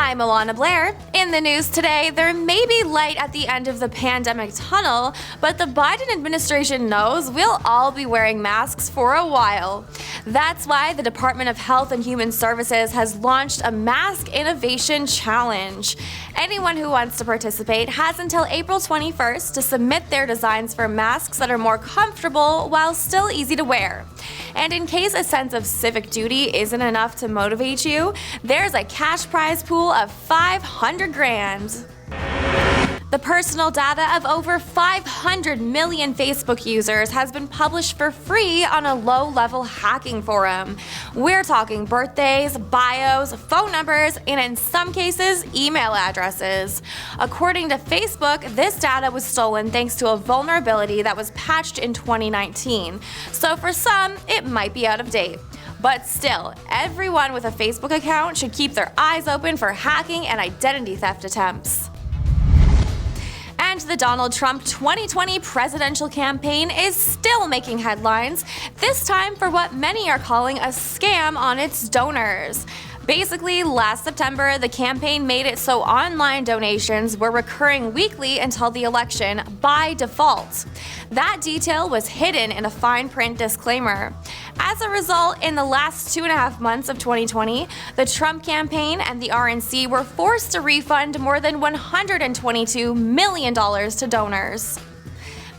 I'm Alana Blaire. In the news today, there may be light at the end of the pandemic tunnel, but the Biden administration knows we'll all be wearing masks for a while. That's why the Department of Health and Human Services has launched a Mask Innovation Challenge. Anyone who wants to participate has until April 21st to submit their designs for masks that are more comfortable while still easy to wear. And in case a sense of civic duty isn't enough to motivate you, there's a cash prize pool of $500,000. The personal data of over 500 million Facebook users has been published for free on a low-level hacking forum. We're talking birthdays, bios, phone numbers, and in some cases, email addresses. According to Facebook, this data was stolen thanks to a vulnerability that was patched in 2019. So for some, it might be out of date. But still, everyone with a Facebook account should keep their eyes open for hacking and identity theft attempts. And the Donald Trump 2020 presidential campaign is still making headlines, this time for what many are calling a scam on its donors. Basically, last September, the campaign made it so online donations were recurring weekly until the election by default. That detail was hidden in a fine print disclaimer. As a result, in the last 2.5 months of 2020, the Trump campaign and the RNC were forced to refund more than $122 million to donors.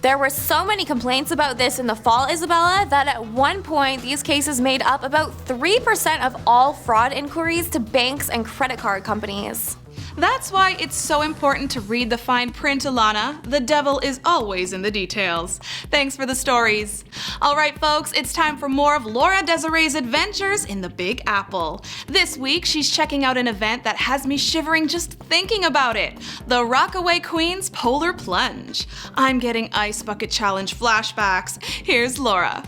There were so many complaints about this in the fall, Isabella, that at one point these cases made up about 3% of all fraud inquiries to banks and credit card companies. That's why it's so important to read the fine print, Alana. The devil is always in the details. Thanks for the stories. All right, folks, it's time for more of Laura Desiree's adventures in the Big Apple. This week, she's checking out an event that has me shivering just thinking about it, the Rockaway Queen's Polar Plunge. I'm getting Ice Bucket Challenge flashbacks. Here's Laura.